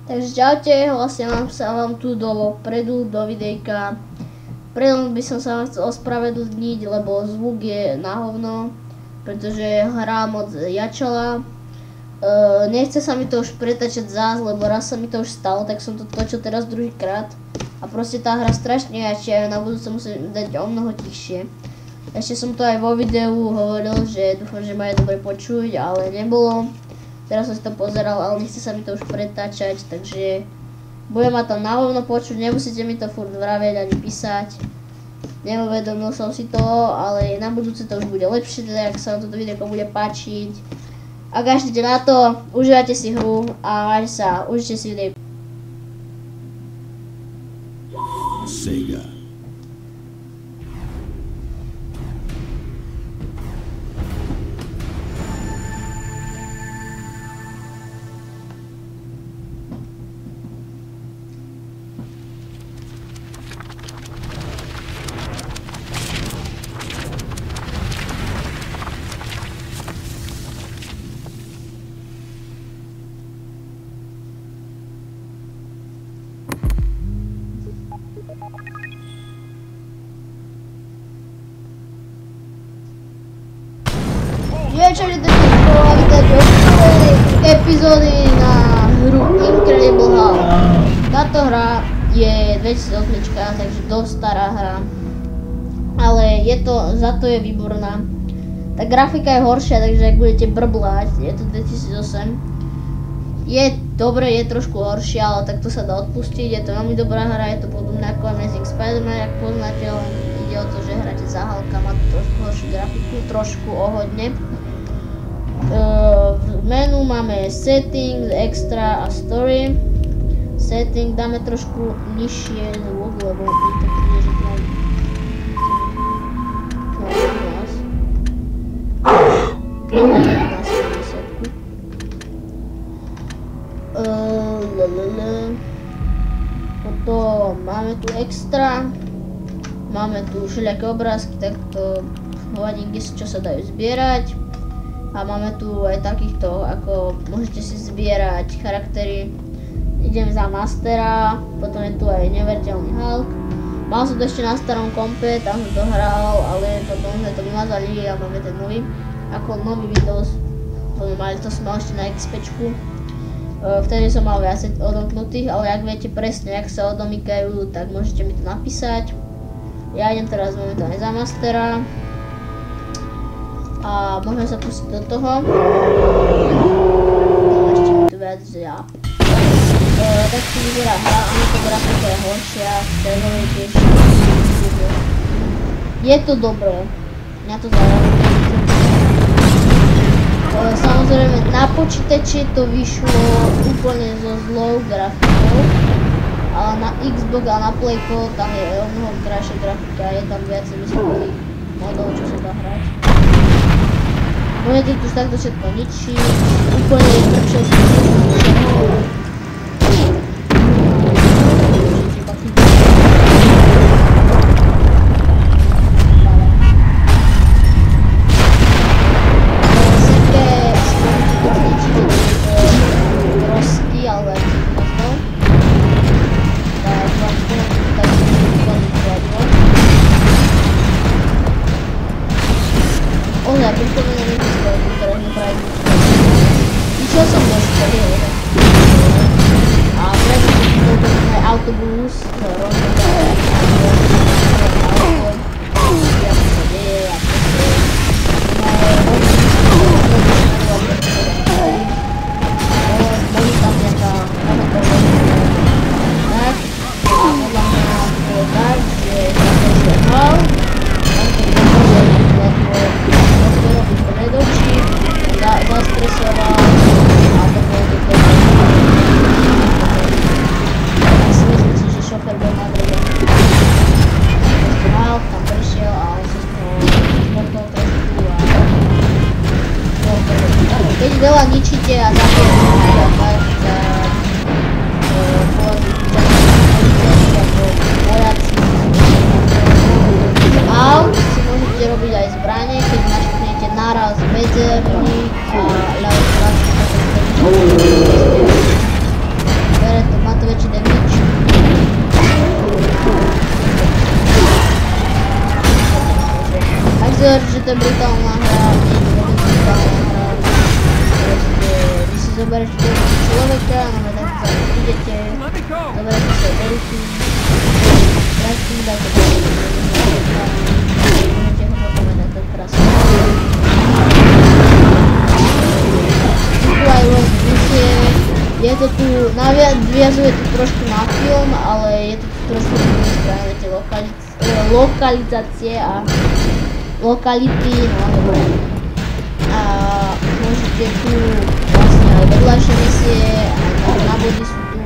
Takže čaute, hlasujem sa vám tu dopredu do videjka. Predom by som sa vám chcel ospravedlniť, lebo zvuk je na hovno, pretože hra moc jačala. Nechce sa mi to už pretačať zás, lebo raz sa mi to už stalo, tak som to točil teraz druhýkrát. A proste tá hra strašne jačia, na budúce musím dať o mnoho tichšie. Ešte som to aj vo videu hovoril, že dúfam, že ma je dobre počuť, ale nebolo. Teraz som si to pozeral, ale nechce sa mi to už pretáčať, takže budem ma tam na hovno počuť, nemusíte mi to furt vravieť ani písať. Neuvedomil som si to, ale na budúce to už bude lepšie, teda ak sa vám toto videjko bude páčiť. A gašnite na to, užívajte si hru a majte sa, užite si videjko. Sega. Večer, a vítajte od prvej epizódy na hru Incredible Hulk. Táto hra je 2008, takže dosť stará hra, ale za to je výborná. Tá grafika je horšia, takže ak budete brblať, je to 2008. Je dobre, je trošku horšia, ale takto sa dá odpustiť, je to veľmi dobrá hra, je to podobné ako Amazing Spider-Man, ak poznáte, len ide o to, že hráte za Hulka, má trošku horšiu grafiku, trošku ohodne. V menu máme Setting, Extra a Story. Setting dáme trošku nižšie zvuk, lebo mi to príde, že to potom máme tu Extra. Máme tu všelijaké obrázky, takto hovadinky, čo sa dajú zbierať. A máme tu aj takýchto, ako môžete si zbierať charaktery. Idem za Mastera, potom je tu aj Neveriteľný Hulk. Mal som to ešte na starom kompe, tam som to hral, ale potom sme to vymazali a máme ten nový. Ako nový Windows, to som mal ešte na XPčku. Vtedy som mal viac odomknutých, ale ak viete presne, jak sa odomykajú, tak môžete mi to napísať. Ja idem teraz momentálne za Mastera. A môžeme sa pustiť do toho. Ešte mi tu viac ja. Tak si vyzerá hra, áno, to grafika je horšia, steroidejšia. Je to dobré, mňa to zaujalo. Samozrejme na počítači to vyšlo úplne so zlou grafikou, ale na Xbox a na Playko tam je o mnoho krajšia grafika, je tam viacej vysokých modov, čo sa dá hrať. Môžete tu takto všetko ničiť, úplne jednoducho si autobus, šofer bol na druhej to je brutálna hra, nie je to vôbec brutálna hra. Proste, vy si zoberiete toho človeka, no tak sa prídete, zoberiete sa do ruky, dáte to do človeka, môžete ho potom aj tak krásne. Tu aj rôzne misie, je to tu, naviazuje to trošku na film, ale je to tu trošku spravené tie lokalizácie a lokality, no dobre. A môžete tu vlastne aj vedľajšie misie, aj na body sú tu.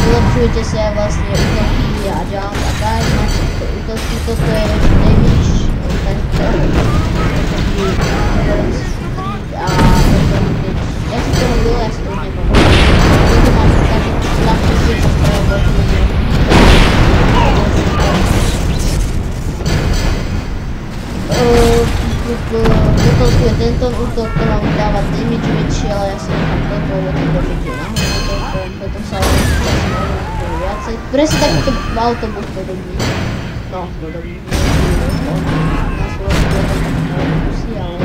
Vylepšujete sa vlastne útoky a jump a tak, máte útoky, toto je damage, a ja si to robil, ja si to už nepamätám. Toto mám také ľahšie, čo spravil toto tu je tento útok, to vám dáva damage väčšie, ale ja si nechám toto, lebo to damage je nahoru, potom sa viacej. Presne takýto autobus podobný. No, podobný. Na Slovensku autobusy, ale...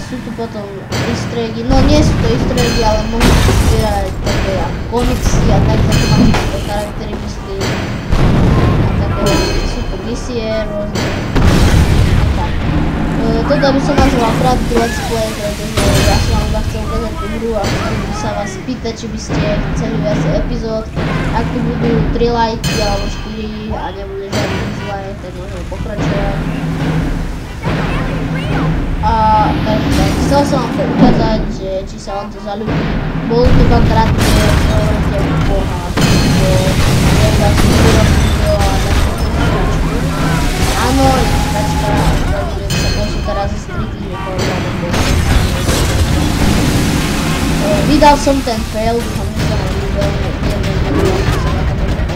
Sú tu potom easter eggy, no nie sú to easter eggy, ale môžete zbierať také komiksy a tak, také mám tieto charaktery mysli a také sú to misie rôzne a tak. Toto by som nazval krátky let's play, pretože ja som vám iba chcel ukázať tú hru a chcel by sa vás spýtať, či by ste chceli viac epizód. Ak tu budú 3 lajky alebo 4 a nebude žiadny dislike, tak môžeme pokračovať. A tak, chcel som vám to ukázať, že či sa vám to zaľúbi. Bolo to iba krátke, hovoríte pohľad, bo neviem, dať si video a dať si to. Áno, tačka, že sa pošli teraz z 3 týždne pohľadom. Vydal som ten fail, dúfam, že sa vám ľúbil, neviem, že sa na to môžem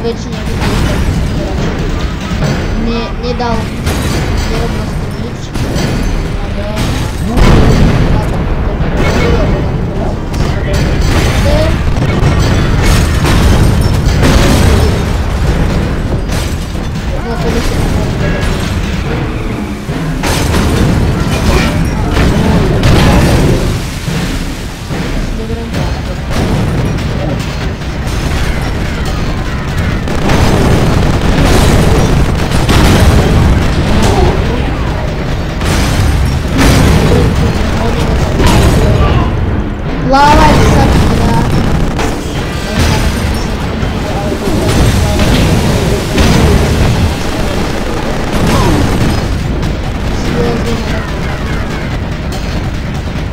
väčšine nedal nerobil s tým nič. Plávať sa teda.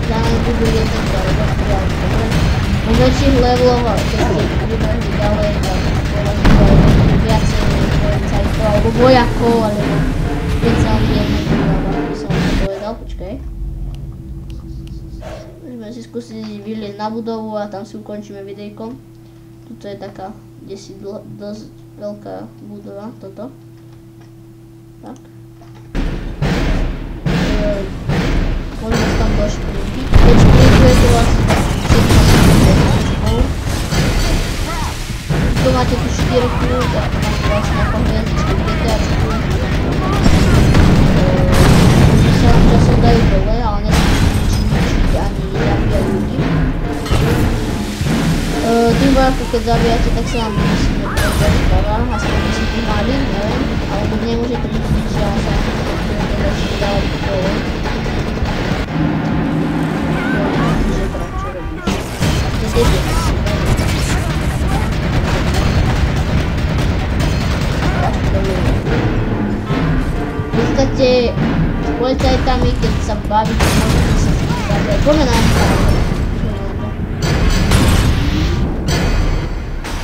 Dáme budu jeden vo väčších leveloch, keď budeme ďalej, tak viacej policajtov alebo vojakov, alebo špeciálne jednotlivé, ako by som to povedal, počkaj. Môžeme si skúsiť vyliezť na budovu a tam si ukončíme videjko. Tuto je taká dosť veľká budova, toto. Tak. Môžeme tam do šprinty. Keď šprintujete vlastne všetko. Tu máte tu 4 kľúč a tu máte vlastne ako hviezdičky v GTAčku. Sa vám časom dajú dole, ale nesmíte ani zabíjať ľudí. Tým vojaku, keď zabíjate, tak sa vám musíme povedať spáva, aspoň by si tým mali, neviem, alebo nemôžete ničiť, že vám sa ešte dávať dole. Keď s policajtami, keď sa bavíte, môžete sa zabíjať. Poďme na to.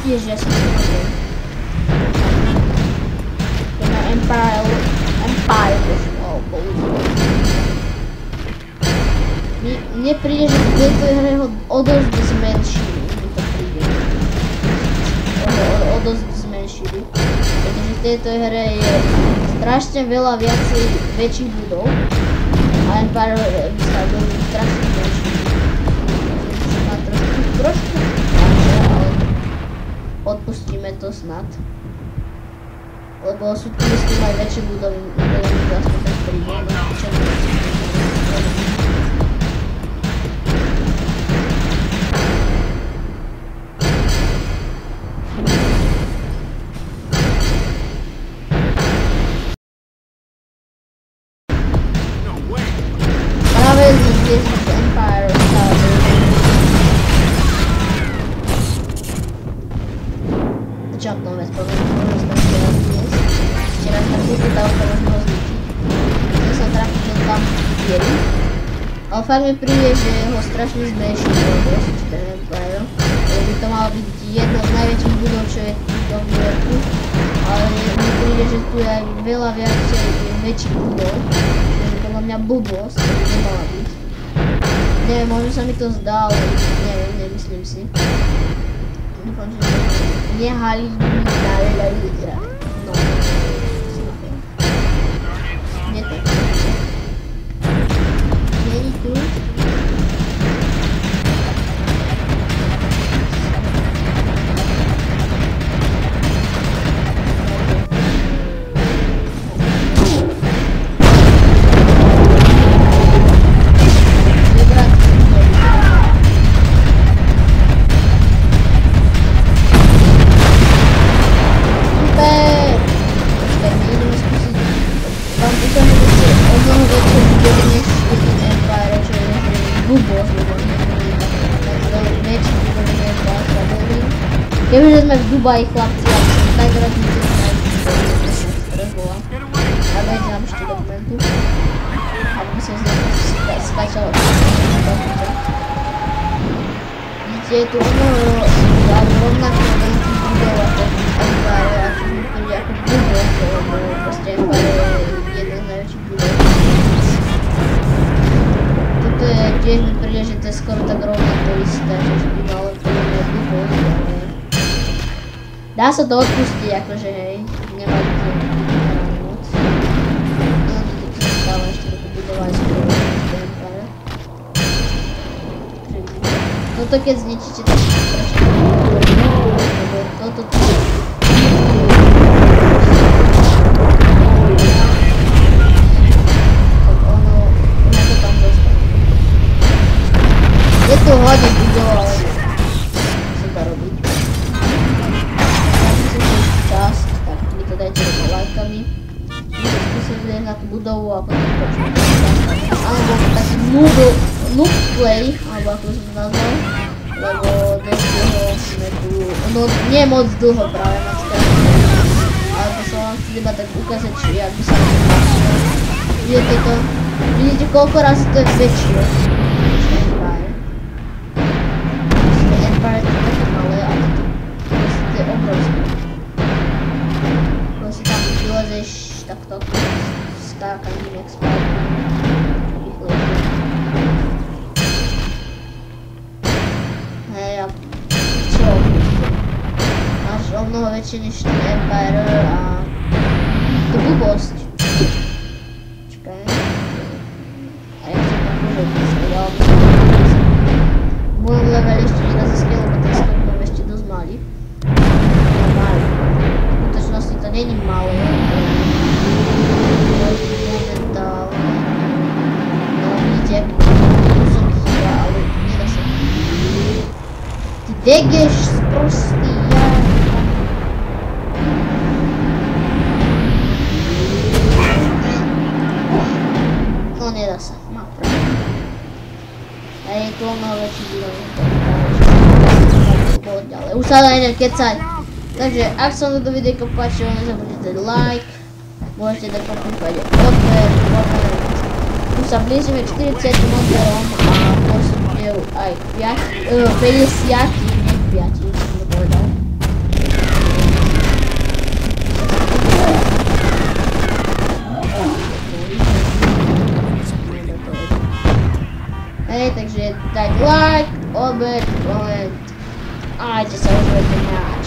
Ježi, ja som si povedal. To na Empire, oh, bohužiaľ. mne príde, že v tejto hre ho o dosť zmenšili, mi to príde. O dosť zmenšili. Pretože v tejto hre je strašne veľa viacej väčších budov. A Empire sa veľmi strašne zmenšili. Takže má trošku ale odpustíme to snad. Lebo sú tu myslím aj väčšie budovy, ktoré mi vlastne tak príde. Práve z Empire stále. Jump no vec, poviem, ešte raz na kúku tá okolo znovu zničiť. Chcel som trafiť do tam diery. Ale fakt mi príde, že ho strašne zmenšil ten Empire. Lebo by to malo byť jedno z najväčších budov, čo je tu v New Yorku. Ale mi príde, že tu je aj veľa viacej väčších budov. Takže podľa mňa blbosť, to by nemala byť. Neviem, možno sa mi to zdá, ale neviem, nemyslím si. Dúfam, že nehali ľudia. No. Nie to. Není tu. Kebyže sme v Dubaji, chlapci, ja by som tak rád rozbola. A dajte nám ešte dokumentu. Aby by som z neho skáčal. Vidíte, je tu rovnako veľký budov ako Empire, a čo mi príde ako budov, lebo proste Empire je jeden z najväčších budov. Toto je, tiež mi príde, že to je skoro tak rovnako isté, že by malo to jedno budov, ale dá sa to odpustiť, akože hej, nemali to moc. No to stále ešte dobudovať skoro Empire. Toto keď zničíte, tak je strašne lebo toto tu ono to tam dostane. Je tu hodne budov, ale sa dá robiť. Tak mi to dajte do lajkami. Môžete skúsiť vlieť na tú budovu a potom počuť. Alebo taký noob play, alebo ako som to nazval. Lebo dosť dlho sme tu, no nie moc dlho práve macka. Ale to som vám chcel iba tak ukázať, jak by sa to páčilo. Vidíte to? Vidíte koľko razy to je väčšie. Empire to je také malé, ale to je obrovské. Si tam vylezeš takto skákaním jak spávaním. Hej a čo? Máš o mnoho väčšie než ten Empire a to blbosť. Čakaj. A ja chcem tam požiť, ja v mojom leveli ešte nedá sa skill, lebo ten skok mám ešte dosť malý. To není malé, momentálne, no vidíte, som chýba, ale nedá sa. Ty degeš sprostý, no nedá sa, má pravdu. A je to mnoho väčší díl, už sa dá jeden kecať. Takže ak sa vám toto videjko páčilo, nezabudnite dať like, môžete dať po prípade odber, tu sa blížime 40 motorom a posúdil aj 50, nie 5, som to povedal. Hej, takže dajte like, odber, koment. A majte sa, užívajte mňa.